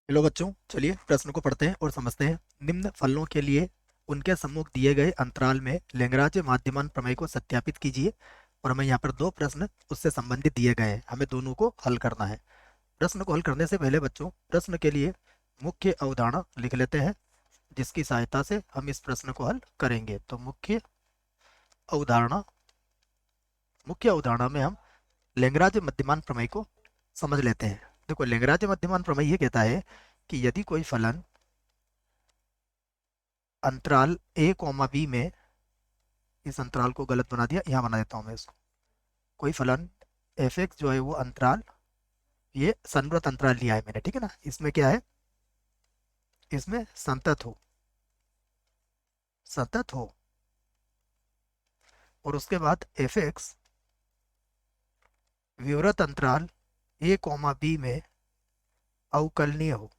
Hello बच्चों, चलिए प्रश्न को पढ़ते हैं और समझते हैं। निम्न फलनों के लिए उनके सम्मुख दिए गए अंतराल में लैग्रांज माध्यमान प्रमेय को सत्यापित कीजिए। और हमें यहाँ पर दो प्रश्न उससे संबंधित दिए गए हैं, हमें दोनों को हल करना है। प्रश्न को हल करने से पहले बच्चों, प्रश्न के लिए मुख्य अवधारणा लिख लेते हैं, जिसकी सहायता से हम इस प्रश्न को हल करेंगे। तो अवधारणा मुख्य अवधारणा में हम लैग्रांज मध्यमान प्रमेय को समझ लेते हैं। देखो, लैग्रांज मध्यमान प्रमेय ये कहता है कि यदि कोई फलन अंतराल a कॉमा बी में, इस अंतराल को गलत बना दिया, यहाँ बना देता हूँ मैं इसको। कोई फलन एफ एक्स जो है वो अंतराल, ये संवृत अंतराल लिया है मैंने, ठीक है ना। इसमें क्या है, इसमें संतत हो और उसके बाद एफ एक्स विवृत अंतराल a कॉमा बी में अवकलनीय हो।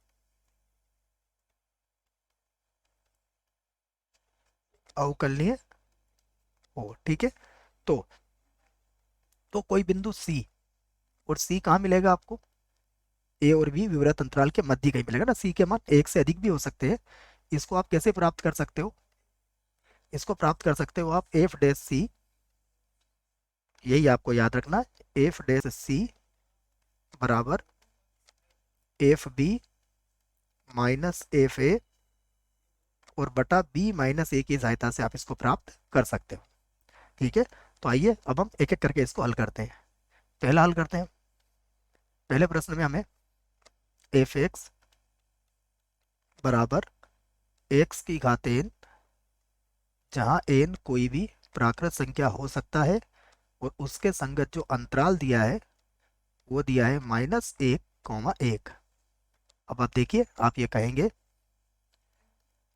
अवकलनीय हो, ठीक है। तो तो कोई बिंदु C, और C कहाँ मिलेगा आपको, ए और बी विवृत अंतराल के मध्य कहीं मिलेगा ना। सी के मान एक से अधिक भी हो सकते हैं। इसको आप कैसे प्राप्त कर सकते हो, इसको प्राप्त कर सकते हो आप एफ डैश सी, यही आपको याद रखना है। एफ डैश सी बराबर F B minus F A और बटा बी माइनस ए की सहायता से आप इसको प्राप्त कर सकते हो, ठीक है। तो आइए अब हम एक एक करके इसको हल करते हैं। पहला हल करते हैं। पहले प्रश्न में हमें एफ एक्स बराबर एक्स की घात एन, जहाँ एन कोई भी प्राकृत संख्या हो सकता है और उसके संगत जो अंतराल दिया है वो दिया है -1, 1। अब आप देखिए, आप ये कहेंगे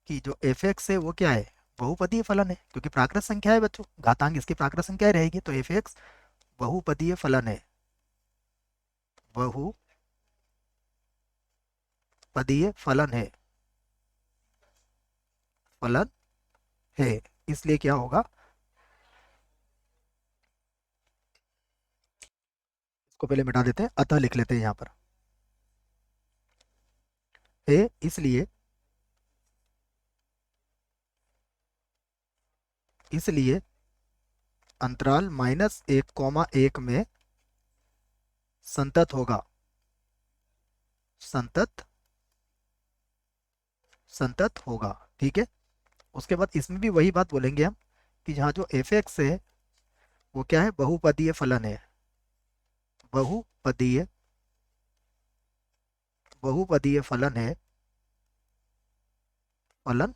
कि जो एफ एक्स है वो क्या है, बहुपदीय फलन है, क्योंकि प्राकृत संख्या है बच्चों, घातांक इसकी प्राकृत संख्या ही रहेगी। तो एफ एक्स बहुपदीय फलन है, बहुपदीय फलन है, फलन है। इसलिए क्या होगा, इसको पहले मिटा देते हैं, अतः लिख लेते हैं यहाँ पर है। इसलिए अंतराल -1, 1 में संतत होगा, संतत संतत होगा, ठीक है। उसके बाद इसमें भी वही बात बोलेंगे हम कि जहाँ जो एफ एक्स है वो क्या है, बहुपदीय फलन है, बहुपदीय बहुपदीय फलन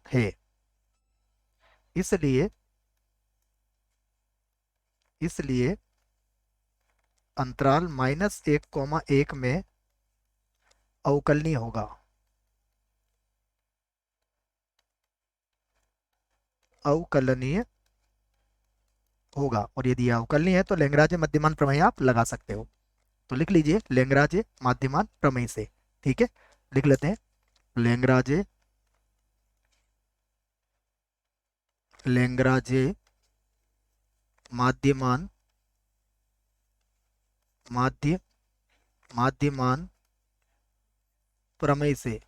है। इसलिए इसलिए अंतराल -1, 1 में अवकलनीय होगा, अवकलनीय होगा। और यदि यह अवकलनीय है तो लैग्रांज मध्यमान प्रमेय आप लगा सकते हो। तो लिख लीजिए लैग्रांज माध्यमान प्रमेय से, ठीक है। लिख लेते हैं लैग्रांज लैग्रांज माध्यमान माध्य माध्यमान प्रमेय से,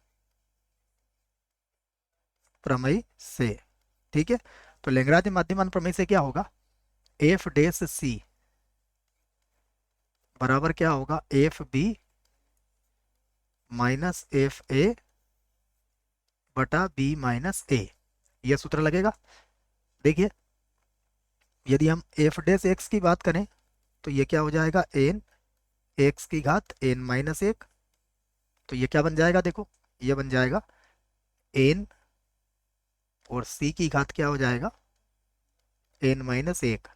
ठीक है। तो लैग्रांज माध्यमान प्रमेय से क्या होगा, एफ डैश सी बराबर क्या होगा, F B minus F A बटा बी माइनस ए, यह सूत्र लगेगा। देखिए, यदि हम एफ डैश एक्स की बात करें तो ये क्या हो जाएगा, एन एक्स की घात n-1। तो ये क्या बन जाएगा, देखो ये बन जाएगा एन, और सी की घात क्या हो जाएगा, n-1।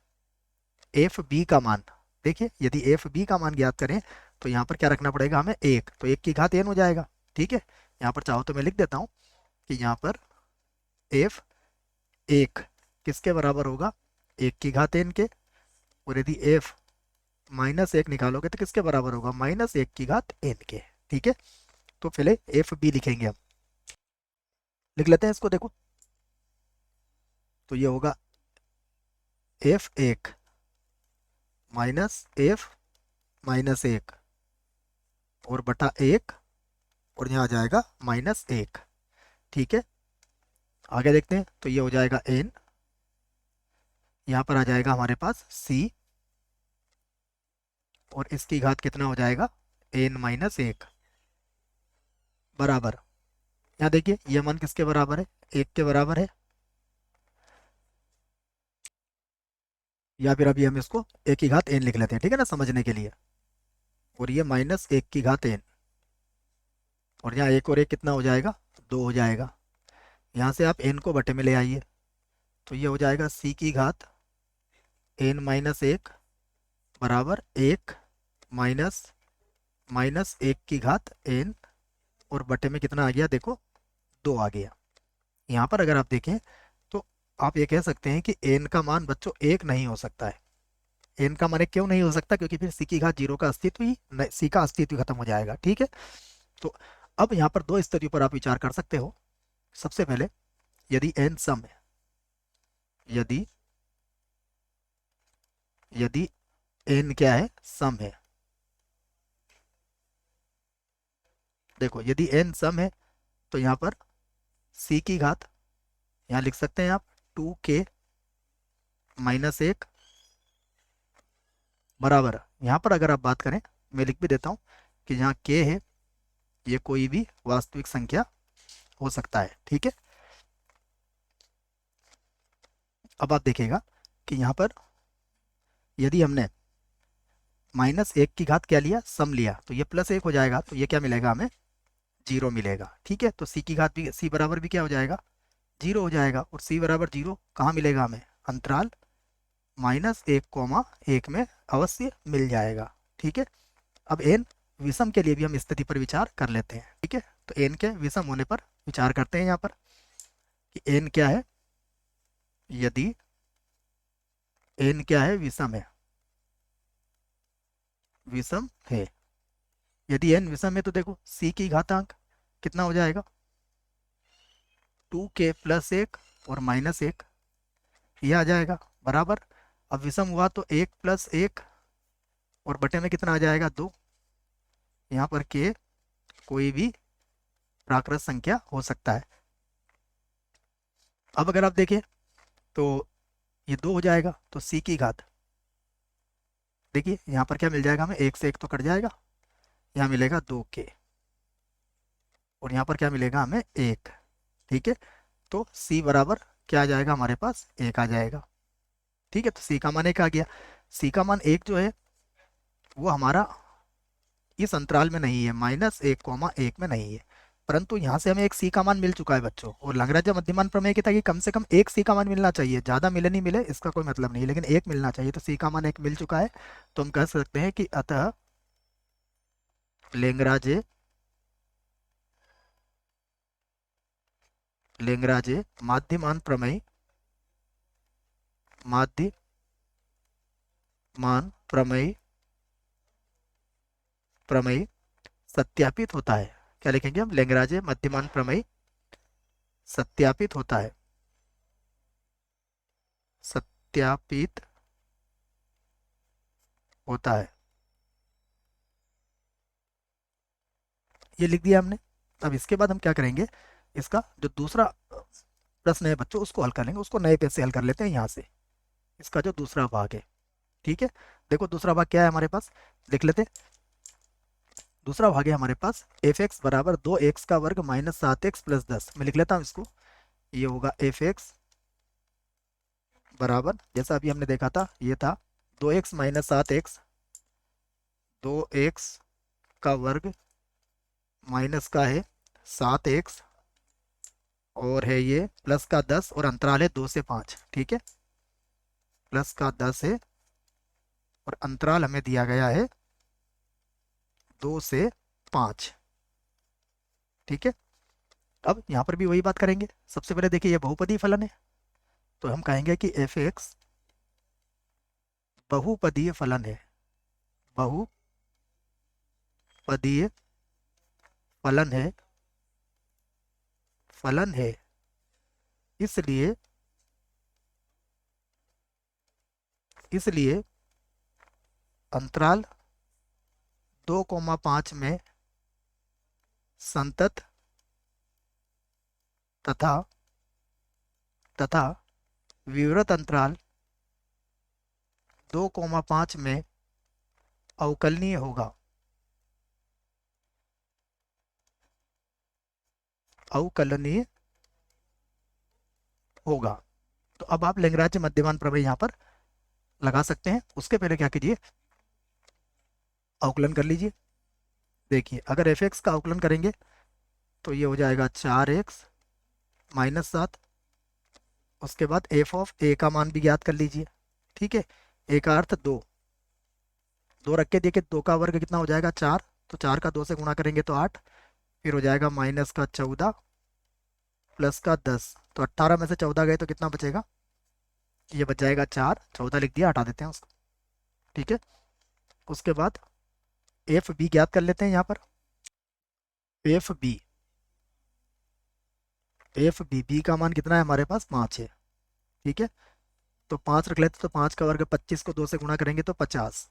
एफ बी का मान, देखिए यदि एफ बी का मान ज्ञात करें तो यहाँ पर क्या रखना पड़ेगा हमें, एक, तो एक की घात n हो जाएगा, ठीक है। यहाँ पर चाहो तो मैं लिख देता हूँ कि यहाँ पर एफ एक किसके बराबर होगा, एक की घात n के। और यदि एफ -1 निकालोगे तो किसके बराबर होगा, -1 की घात n के, ठीक है। तो पहले एफ बी लिखेंगे हम, लिख लेते हैं इसको। देखो, तो ये होगा F1 माइनस F -1 और बटा 1 और यहाँ आ जाएगा -1। ठीक है, आगे देखते हैं। तो ये हो जाएगा n, यहाँ पर आ जाएगा हमारे पास c, और इसकी घात कितना हो जाएगा n-1 बराबर। यहाँ देखिए ये मान किसके बराबर है, 1 के बराबर है। या फिर अभी हम इसको a की घात n लिख लेते हैं, ठीक है ना, समझने के लिए। और ये -1 की घात n, और यहाँ 1 और 1 कितना हो जाएगा, 2 हो जाएगा। यहाँ से आप n को बटे में ले आइए, तो ये हो जाएगा c की घात n-1 बराबर 1 माइनस -1 की घात n, और बटे में कितना आ गया, देखो 2 आ गया। यहाँ पर अगर आप देखें तो आप ये कह सकते हैं कि n का मान बच्चों 1 नहीं हो सकता है। n का मान 1 क्यों नहीं हो सकता, क्योंकि फिर c की घात 0 का अस्तित्व ही c का अस्तित्व खत्म हो जाएगा। ठीक है, तो अब यहाँ पर दो स्थितियों पर आप विचार कर सकते हो। सबसे पहले यदि n सम है, यदि यदि n क्या है, सम है। देखो यदि n सम है तो यहाँ पर c की घात, यहाँ लिख सकते हैं आप 2k -1 बराबर। यहाँ पर अगर आप बात करें, मैं लिख भी देता हूँ कि यहाँ k है, ये कोई भी वास्तविक संख्या हो सकता है। ठीक है, अब आप देखिएगा कि यहाँ पर यदि हमने -1 की घात क्या लिया, सम लिया, तो ये +1 हो जाएगा, तो ये क्या मिलेगा हमें, 0 मिलेगा। ठीक है, तो c की घात भी, c बराबर भी क्या हो जाएगा, 0 हो जाएगा। और c बराबर 0 कहाँ मिलेगा हमें, अंतराल -1, 1 में अवश्य मिल जाएगा। ठीक है, अब n विषम के लिए भी हम स्थिति पर विचार कर लेते हैं। ठीक है, तो n के विषम होने पर विचार करते हैं यहाँ पर कि n क्या है, यदि n क्या है, विषम है, विषम है। यदि n विषम है तो देखो c की घातांक कितना हो जाएगा, 2k +1 और -1, ये आ जाएगा बराबर। अब विषम हुआ तो 1 + 1 और बटे में कितना आ जाएगा, 2। यहाँ पर k कोई भी प्राकृत संख्या हो सकता है। अब अगर आप देखें तो ये 2 हो जाएगा, तो c की घात, देखिए यहाँ पर क्या मिल जाएगा हमें, 1 से 1 तो कट जाएगा, यहाँ मिलेगा 2k, और यहाँ पर क्या मिलेगा हमें, 1। ठीक है, तो c बराबर क्या आ जाएगा हमारे पास, 1 आ जाएगा। ठीक है, तो c का मान 1 आ गया। c का मान 1 जो है वो हमारा इस अंतराल में नहीं है, -1, 1 में नहीं है, परंतु यहाँ से हमें एक c का मान मिल चुका है बच्चों। और लैग्रेंज मध्यमान प्रमेय की था कि कम से कम एक c का मान मिलना चाहिए, ज़्यादा मिले नहीं मिले इसका कोई मतलब नहीं, लेकिन एक मिलना चाहिए। तो c का मान 1 मिल चुका है, तो हम कह सकते हैं कि अतः लेंगराजे लेंगराजे माध्यमान प्रमेय, माध्यमान प्रमेय प्रमेय सत्यापित होता है। क्या लिखेंगे हम, लेंगराजे मध्यमान प्रमेय सत्यापित होता है, सत्यापित होता है, ये लिख दिया हमने। अब इसके बाद हम क्या करेंगे, इसका जो दूसरा प्रश्न है बच्चों उसको हल कर लेंगे, उसको नए पेज से हल कर लेते हैं यहाँ से, इसका जो दूसरा भाग है। ठीक है, देखो दूसरा भाग क्या है हमारे पास, देख लेते हैं। दूसरा भाग है हमारे पास f(x) बराबर 2x का वर्ग -7x + 10। मैं लिख लेता हूँ इसको, ये होगा f(x) बराबर, जैसा अभी हमने देखा था, ये था 2x - 7x, 2x का वर्ग माइनस का है 7x, और है ये प्लस का 10, और अंतराल है 2 से 5। ठीक है, प्लस का 10 है और अंतराल हमें दिया गया है 2 से 5। ठीक है, अब यहाँ पर भी वही बात करेंगे। सबसे पहले देखिए ये बहुपदी फलन है, तो हम कहेंगे कि f(x) बहुपदीय फलन है, बहुपदीय फलन है, फलन है, इसलिए इसलिए अंतराल 2, 5 में संतत तथा तथा विवृत अंतराल 2,5 में अवकलनीय होगा। अवकलनीय होगा। तो अब आप लैग्रांज मध्यमान प्रमेय यहां पर लगा सकते हैं। उसके पहले क्या कीजिए, अवकलन कर लीजिए। देखिए अगर एफ एक्स का अवकलन करेंगे तो ये हो जाएगा 4x माइनस 7। उसके बाद एफ ऑफ ए का मान भी ज्ञात कर लीजिए। ठीक है, ए का अर्थ 2, 2 रख के देखिए 2 का वर्ग कितना हो जाएगा 4, तो 4 का 2 से गुणा करेंगे तो 8, फिर हो जाएगा माइनस का 14 प्लस का 10, तो 18 में से 14 गए तो कितना बचेगा, ये बच जाएगा 4, 14 लिख दिया, हटा देते हैं उसको। ठीक है, उसके बाद एफ बी ज्ञात कर लेते हैं यहाँ पर। F B, F B B का मान कितना है हमारे पास 5 है। ठीक है, तो 5 रख लेते, तो 5 का वर्ग 25 को 2 से गुणा करेंगे तो 50,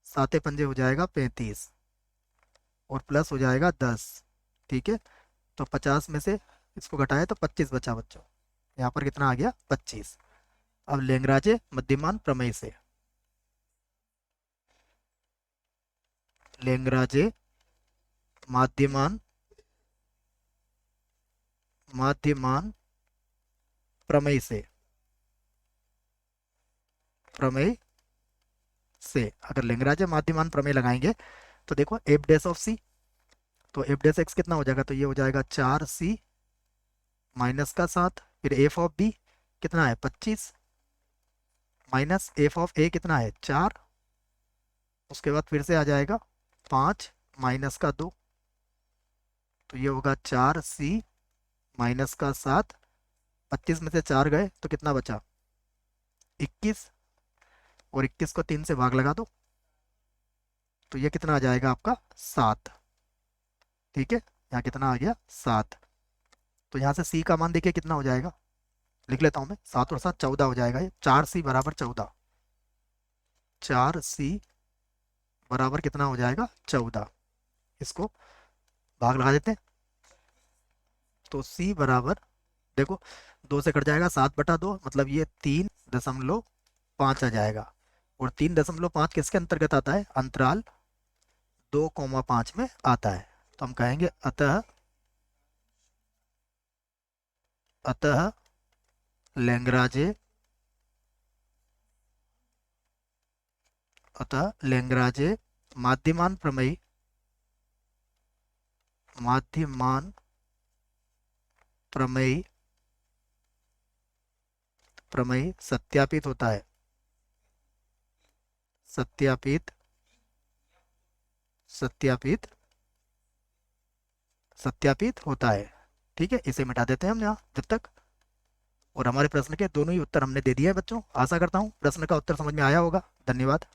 7 पंजे हो जाएगा 35 और प्लस हो जाएगा 10। ठीक है, तो 50 में से इसको घटाए तो 25 बचा बच्चों, यहाँ पर कितना आ गया 25। अब लैग्रांज मध्यमान प्रमेय से, लैग्रांज माध्यमान माध्यमान प्रमेय से, प्रमेय से अगर लैग्रांज माध्यमान प्रमेय लगाएंगे तो देखो एफ डैश ऑफ सी, तो एफ डैश एक्स कितना हो जाएगा, तो ये हो जाएगा 4c माइनस का 7, फिर एफ ऑफ बी कितना है 25 माइनस एफ ऑफ ए कितना है 4, उसके बाद फिर से आ जाएगा 5 माइनस का 2, तो ये होगा 4c माइनस का 7, 25 में से 4 गए तो कितना बचा 21, और 21 को 3 से भाग लगा दो तो ये कितना आ जाएगा आपका 7। ठीक है, यहाँ कितना आ गया 7। तो यहाँ से c का मान देखिए कितना हो जाएगा, लिख लेता हूँ मैं, 7 और 7 14 हो जाएगा। ये 4c बराबर 14, 4c बराबर कितना हो जाएगा 14, इसको भाग लगा देते हैं। तो c बराबर देखो 2 से कट जाएगा 7/2, मतलब ये 3.5 आ जाएगा, और 3.5 किसके अंतर्गत आता है, अंतराल 2,5 में आता है। तो हम कहेंगे अतः अतः लैग्रांज लैग्रांज माध्यमान प्रमेय, माध्यमान प्रमेय प्रमेय सत्यापित होता है, सत्यापित सत्यापित सत्यापित होता है। ठीक है, इसे मिटा देते हैं हम यहाँ जब तक। और हमारे प्रश्न के दोनों ही उत्तर हमने दे दिए हैं बच्चों। आशा करता हूँ प्रश्न का उत्तर समझ में आया होगा। धन्यवाद।